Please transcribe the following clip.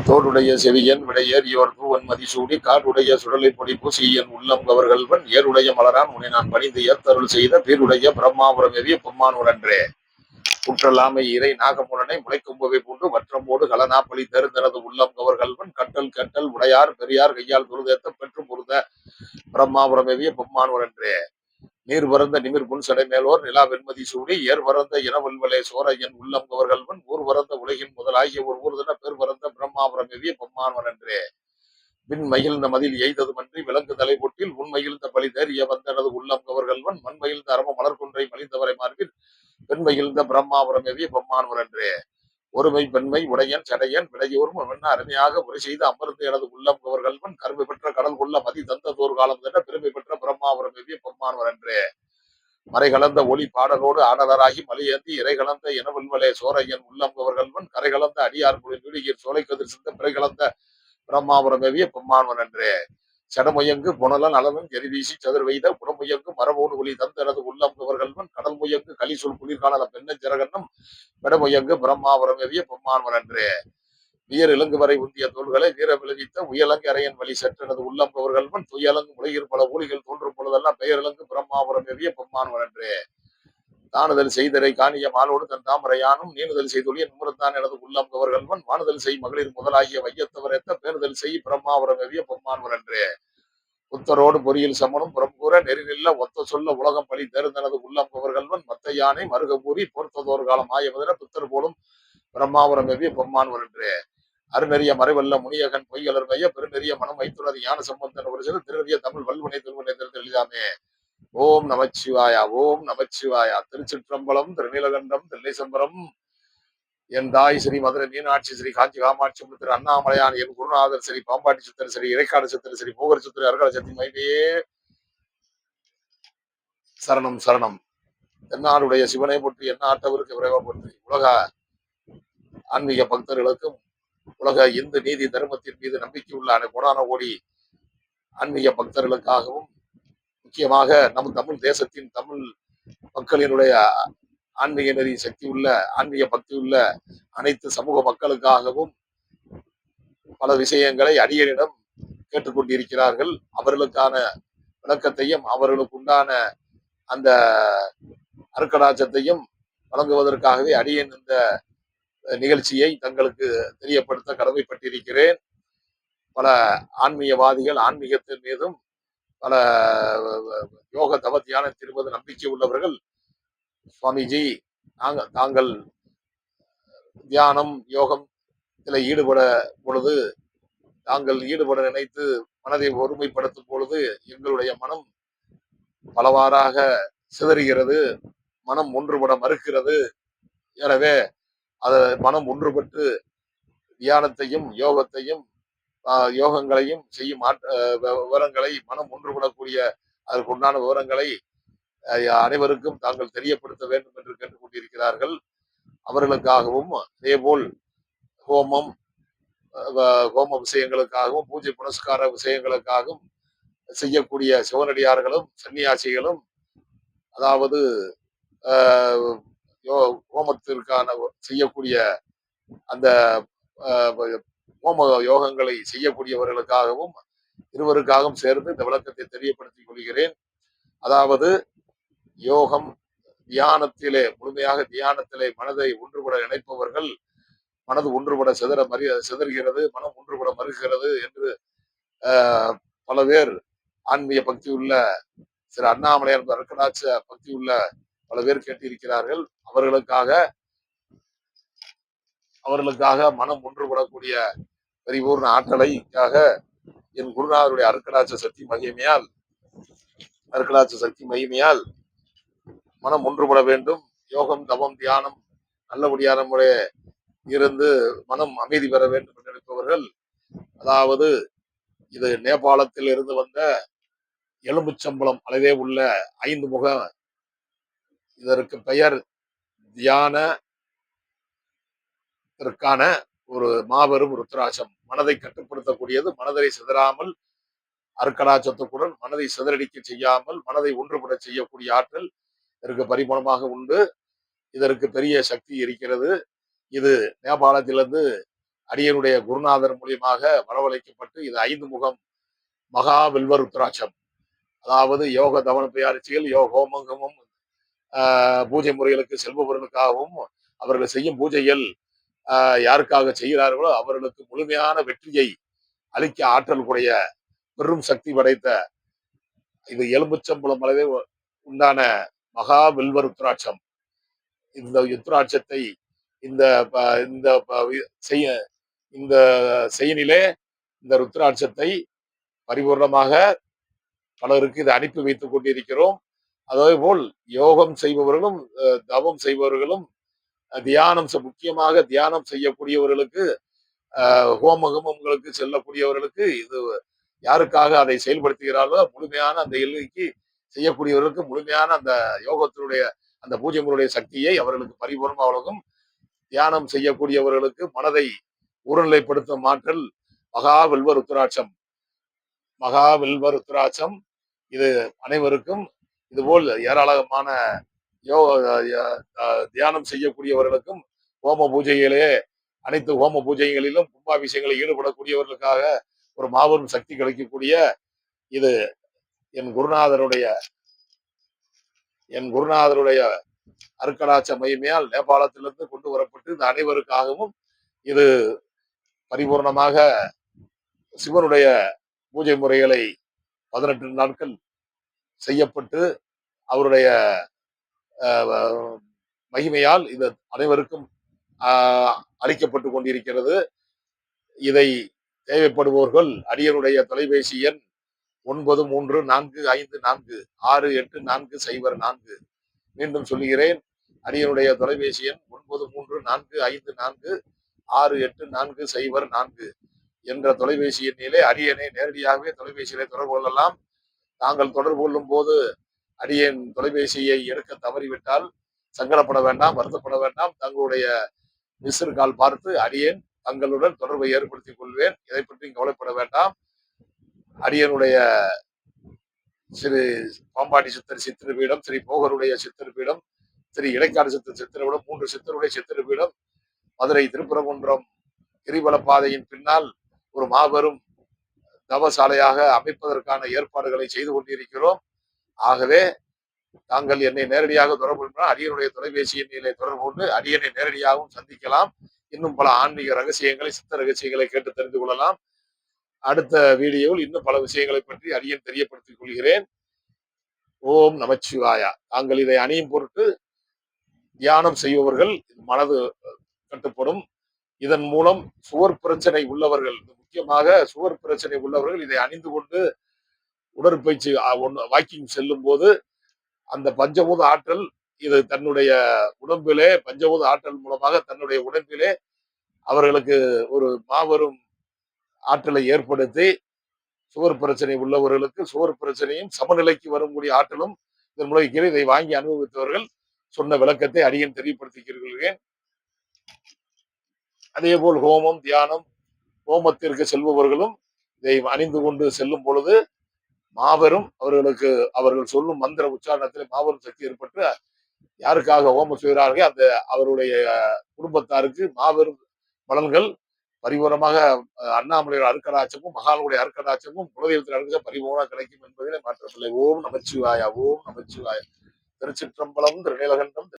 தோடுடைய செவியன் விடையேறியோர்க்கு ஒன்மதி சூடி காடுடைய சுடலை பொடிப்பு சீயன் உள்ளம் கவர்கள்வன் ஏருடைய மலரான் உன்னை நான் பணிந்து ஏத்தருள் செய்த பேருடைய பிரம்மாபுரம் எவிய பொம்மானூரன்றே குற்றலாமை இறை நாகமுரனை முளைக்கும்பவை பூண்டு வற்றமோடு கலனாப்பலி தேர்ந்தனது உள்ளம் கவர்கள்வன் கட்டல் கட்டல் உடையார் பெரியார் கையால் துருதேத்த பெற்று பொருந்த பிரம்மாபுரம் எவிய பொம்மானூரன்றே நீர் பரந்த நிமிர் புன் சடை மேலோர் நிலா வெண்மதி சூடி ஏர் பரந்த இனவல்வலே சோரையன் உள்ளம் கவர்கள்வன் ஊர் பரந்த உலகின் முதலாகிய ஒரு ஊர்தன பேர் பரந்த பிரம்மாபுரம் எவிய பொம்மானவன் என்றே விண் மகிழ்ந்த மதில் எய்ததுமன்றி விலங்கு தலைபொட்டில் உன் மகிழ்ந்த பழி தேறிய வந்தனது உள்ளம் கவர்கள்வன் மண் மகிழ்ந்த அரம மலர்கொன்றை மலிந்தவரை மார்பில் பெண் மகிழ்ந்த பிரம்மாபுரம் எவிய பொம்மானவர் என்றே ஒருமை பெண்மை உடையன் சடையன் விடையோரும் அவன் அருமையாக உரை செய்து அமர்ந்து எனது உள்ளம் கவர்கள்வன் கருமை பெற்ற கடல் கொள்ள மதி தந்ததோர் காலம் என்ற பெருமை பெற்ற பிரம்மாபுரம் எவிய பொம்மானவர் என்றே மறை கலந்த ஒளி பாடலோடு ஆடலராகி மலையேந்தி இறை கலந்த எனவல்வலே சோரையன் உள்ளம் கவர்கள்வன் கரை கலந்த அடியார் விடுகிற சோலை கதிர் சிந்த பிறை கலந்த பிரம்மாபுரம் எவிய பொம்மானவன் என்றே சடமுயங்கு புனலன் அலனும் எரிவீசி சதுர் வைத புறமுயங்கு மரபோடு ஒளி தந்தனது உள்ளம் கவர்கள்வன் கடல் முயங்கு கலிசொல் குளிர்கால பெண்ணன் ஜரகன்னும் விடமுயங்கு பிரம்மாபுரம் எவிய பொம்மானவன் என்றே வீர் இலங்கு வரை உந்திய தோள்களை வீர விலகித்த உயலங்கு அரையன் வழி சற்றனது உள்ளம் கவர்கள்வன் துயலங்கு உலகில் பல ஊழிகள் தோன்றும் பொழுதெல்லாம் பெயரிலங்கு பிரம்மாபுரம் எவிய பொம்மானவன் என்றே தானுதல் செய்தரை காணிய மாலோடு தன் தாமரையானும் நீணுதல் செய்தொழிய நிமிர்ந்தான் எனது உள்ளம் கவர்கள்வன் வானுதல் செய் மகளிர் முதலாகிய வையத்தவர் எத்த பேணுதல் செய் பிரம்மாபுரம் எவிய பொம்மானவர் என்றே புத்தரோடு பொறியில் சமனும் புறம்பூர நெறிநில்ல ஒத்த சொல்ல உலகம் பழி தேர்ந்தனது உள்ளம் கவர்கள்வன் மத்த யானை மருக கூறி பொறுத்ததோர் காலம் ஆயவதன புத்தர் போலும் பிரம்மாபுரம் எவிய பொம்மானவர் என்றே அருநெறிய மறைவல்ல முனியகன் பொய்களர் மைய பெருநெறிய மனம் வைத்துள்ளது ஞான சம்பந்தன் ஒரு சில திருநெறிய தமிழ் வல்வனை திருவனை தெரிந்து எளிதாமே. ஓம் நமச்சிவாயா ஓம் நமச்சிவாயா. திருச்சிற்றம்பலம் திருநீலகண்டம் தில்லைசம்பரம் என் தாய் ஸ்ரீ மதுரை மீனாட்சி ஸ்ரீ காஞ்சி காமாட்சி திரு அண்ணாமலையான் என் குருநாதர் ஸ்ரீ பாம்பாட்டி சித்தர் ஸ்ரீ இறைக்காடு சித்தர் ஸ்ரீ மூவர் சித்திர அருகால சக்தி மைமையே சரணம் சரணம். தென்னாடுடைய சிவனை போற்றி எண்ணாட்டவருக்கு விரைவா போற்றி உலக ஆன்மீக பக்தர்களுக்கும் உலக இந்து நீதி தர்மத்தின் மீது நம்பிக்கை உள்ள கோடான கோடி ஆன்மீக பக்தர்களுக்காகவும் முக்கியமாக நம் தமிழ் தேசத்தின் தமிழ் மக்களினுடைய ஆன்மீக நெறி சக்தி உள்ள ஆன்மீக பக்தி உள்ள அனைத்து சமூக மக்களுக்காகவும் பல விஷயங்களை அடியனிடம் கேட்டுக்கொண்டிருக்கிறார்கள். அவர்களுக்கான விளக்கத்தையும் அவர்களுக்கு உண்டான அந்த அருக்கடாச்சத்தையும் வழங்குவதற்காகவே அடியன் இந்த நிகழ்ச்சியை தங்களுக்கு தெரியப்படுத்த கடமைப்பட்டிருக்கிறேன். பல ஆன்மீகவாதிகள் ஆன்மீகத்தின் மீதும் பல யோக தவ தியானத்தின் மீது நம்பிக்கை உள்ளவர்கள் சுவாமிஜி தாங்கள் தியானம் யோகம் இதில் ஈடுபட பொழுது தாங்கள் ஈடுபட நினைத்து மனதை ஒருமைப்படுத்தும் பொழுது எங்களுடைய மனம் பலவாறாக சிதறுகிறது, மனம் ஒன்றுபட மறுக்கிறது. எனவே அதை மனம் ஒன்றுபட்டு தியானத்தையும் யோகத்தையும் யோகங்களையும் செய்யும் விவரங்களை மனம் ஒன்றுபடக்கூடிய அதற்கு உண்டான விவரங்களை அனைவருக்கும் தாங்கள் தெரியப்படுத்த வேண்டும் என்று கேட்டுக்கொண்டிருக்கிறார்கள். அவர்களுக்காகவும் அதேபோல் ஹோம விஷயங்களுக்காகவும் பூஜை புனஸ்கார விஷயங்களுக்காகவும் செய்யக்கூடிய சிவனடியார்களும் சன்னியாசிகளும் அதாவது ஹோமத்திற்கான செய்யக்கூடிய அந்த ஹோம யோகங்களை செய்யக்கூடியவர்களுக்காகவும் இருவருக்காகவும் சேர்ந்து இந்த விளக்கத்தை தெரியப்படுத்திக் கொள்கிறேன். அதாவது யோகம் தியானத்திலே முழுமையாக தியானத்திலே மனதை ஒன்றுபட நினைப்பவர்கள் மனது ஒன்றுபட சிதறுகிறது, மனம் ஒன்றுபட மறுகிறது என்று பல பேர் ஆன்மீக பக்தி உள்ள சில அண்ணாமலையார் அருக்கடாட்ச பக்தி உள்ள பல பேர் கேட்டிருக்கிறார்கள். அவர்களுக்காக மனம் ஒன்றுபடக்கூடிய பரிபூர்ண ஆற்றலைக்காக என் குருநாதருடைய அருக்கடாட்ச சக்தி மகிமையால் மனம் ஒன்றுபட வேண்டும். யோகம் தவம் தியானம் நல்லபடியான முறைய இருந்து மனம் அமைதி பெற வேண்டும் என்று நினைப்பவர்கள், அதாவது இது நேபாளத்தில் இருந்து வந்த எலும்புச்சம்பளம் அளவே உள்ள 5 முக, இதற்கு பெயர் தியானத்திற்கான ஒரு மாபெரும் ருத்ராட்சம். மனதை கட்டுப்படுத்தக்கூடியது, மனதை சிதறாமல் அருக்கடாச்சத்துக்குடன் மனதை சிதறடிக்க செய்யாமல் மனதை ஒன்றுபட செய்யக்கூடிய ஆற்றல் இதற்கு பரிபூர்ணமாக உண்டு. இதற்கு பெரிய சக்தி இருக்கிறது. இது நேபாளத்திலிருந்து அடியனுடைய குருநாதர் மூலியமாக வரவழைக்கப்பட்டு இது 5 முகம் மகா வில்வ ருத்ராட்சம், அதாவது யோக தவன பயிற்சிகள், யோக ஹோமங்கமும் பூஜை முறைகளுக்கு செல்பவர்களுக்காகவும் அவர்கள் செய்யும் பூஜைகள் யாருக்காக செய்கிறார்களோ அவர்களுக்கு முழுமையான வெற்றியை அளிக்க ஆற்றல் கூடிய பெரும் சக்தி படைத்த இது எலும்புச்சம்பளம் அளவே உண்டான மகா வில்வ ருத்ராட்சம். இந்த ருத்ராட்சத்தை இந்த இந்த செய்ய இந்த செயலிலே இந்த ருத்ராட்சத்தை பரிபூர்ணமாக பலருக்கு இதை அனுப்பி வைத்துக் கொண்டிருக்கிறோம். அதே போல் யோகம் செய்பவர்களும் தவம் செய்பவர்களும் முக்கியமாக தியானம் செய்யக்கூடியவர்களுக்கு ஹோமகமங்களுக்கு செல்லக்கூடியவர்களுக்கு இது யாருக்காக அதை செயல்படுத்துகிறார்களோ முழுமையான அந்த எல்லைக்கு செய்யக்கூடியவர்களுக்கு முழுமையான அந்த யோகத்தினுடைய அந்த பூஜைகளுடைய சக்தியை அவர்களுக்கு பரிபூர்ணமாக வழங்கும். தியானம் செய்யக்கூடியவர்களுக்கு மனதை ஊரநிலைப்படுத்தும் ஆற்றல் மகா வில்வ ருத்ராட்சம். மகா வில்வ ருத்ராட்சம் இது அனைவருக்கும் இதுபோல் ஏராளமான தியானம் செய்யக்கூடியவர்களுக்கும் ஹோம பூஜைகளே அனைத்து ஹோம பூஜைகளிலும் கும்பாபிஷேகங்களில் ஈடுபடக்கூடியவர்களுக்காக ஒரு மாபெரும் சக்தி கிடைக்கக்கூடிய இது என் குருநாதருடைய அருக்கடாட்ச மகிமையால் நேபாளத்திலிருந்து கொண்டு வரப்பட்டு இந்த அனைவருக்காகவும் இது பரிபூர்ணமாக சிவனுடைய பூஜை முறைகளை 18 நாட்கள் செய்யப்பட்டு அவருடைய மகிமையால் இது அனைவருக்கும் அளிக்கப்பட்டு கொண்டிருக்கிறது. இதை தேவைப்படுபவர்கள் அடியனுடைய தொலைபேசி எண் 9345468404. மீண்டும் சொல்லுகிறேன், அடியனுடைய தொலைபேசி எண் 9345468404 என்ற தொலைபேசி எண்ணிலே அடியனை நேரடியாகவே தொலைபேசியிலே தொடர்பு கொள்ளலாம். தாங்கள் தொடர்பு கொள்ளும் போது அடியன் தொலைபேசியை எடுக்க தவறிவிட்டால் சங்கடப்பட வேண்டாம், வருத்தப்பட வேண்டாம். தங்களுடைய மிஸ்டு கால் பார்த்து அடியேன் தங்களுடன் தொடர்பை ஏற்படுத்திக் கொள்வேன். இதை பற்றி கவலைப்பட வேண்டாம். அடியனுடைய ஸ்ரீ பாம்பாட்டி சித்தர் சித்திரபீடம், ஸ்ரீ போகருடைய சித்திரபீடம், ஸ்ரீ இடைக்காடு சித்தர் சித்திரபீடம், 3 சித்தருடைய சித்திரபீடம் மதுரை திருப்பரங்குன்றம் கிரிவல பாதையின் பின்னால் ஒரு மாபெரும் தவசாலையாக அமைப்பதற்கான ஏற்பாடுகளை செய்து கொண்டிருக்கிறோம். ஆகவே தாங்கள் என்னை நேரடியாக தொடர்பு கொண்டால் அடியனுடைய தொலைபேசி எண்ணிலே தொடர்பு கொண்டு அடியனை நேரடியாகவும் சந்திக்கலாம். இன்னும் பல ஆன்மீக ரகசியங்களை, சித்த ரகசியங்களை கேட்டு தெரிந்து கொள்ளலாம். அடுத்த வீடியோவில் இன்னும் பல விஷயங்களை பற்றி அடியன் தெரியப்படுத்திக் கொள்கிறேன். ஓம் நமச்சிவாயா. தாங்கள் இதை அணியும் பொருட்டு தியானம் செய்பவர்கள் மனது கட்டுப்படும். இதன் மூலம் சுவர் பிரச்சனை உள்ளவர்கள், முக்கியமாக சுவர் பிரச்சனை உள்ளவர்கள் இதை அணிந்து கொண்டு உடற்பயிற்சி வாக்கிங் செல்லும் போது அந்த பஞ்சபூத ஆற்றல் இது தன்னுடைய உடம்பிலே பஞ்சபூத ஆற்றல் மூலமாக தன்னுடைய உடம்பிலே அவர்களுக்கு ஒரு மாபெரும் ஆற்றலை ஏற்படுத்தி சுவர் பிரச்சனை உள்ளவர்களுக்கு சுவர் பிரச்சனையும் சமநிலைக்கு வரக்கூடிய ஆற்றலும் இதன் மூலம் இதை வாங்கி அனுபவித்தவர்கள் சொன்ன விளக்கத்தை அடியேன் தெரியப்படுத்திக்கிறேன். அதே போல் ஹோமம் தியானம் ஹோமத்திற்கு செல்பவர்களும் இதை அணிந்து கொண்டு செல்லும் பொழுது மாபெரும் அவர்கள் சொல்லும் மந்திர உச்சாரணத்தில் மாபெரும் சக்தி ஏற்பட்டு யாருக்காக ஹோமம் செய்கிறார்கள் அந்த அவருடைய குடும்பத்தாருக்கு மாபெரும் பலன்கள் பரிபூர்ணமாக அண்ணாமலையோட அருக்கடாட்சமும் மகானுடைய அருக்கடாட்சமும் குலதெய்வத்தின் அருக்க பரிபூர்ணமாக கிடைக்கும் என்பதிலே மாற்றமில்லை. ஓம் நமச்சிவாயா. ஓம் நமச்சிவாயா. திருச்சிற்றம்பலம், திருநீலகண்டம்.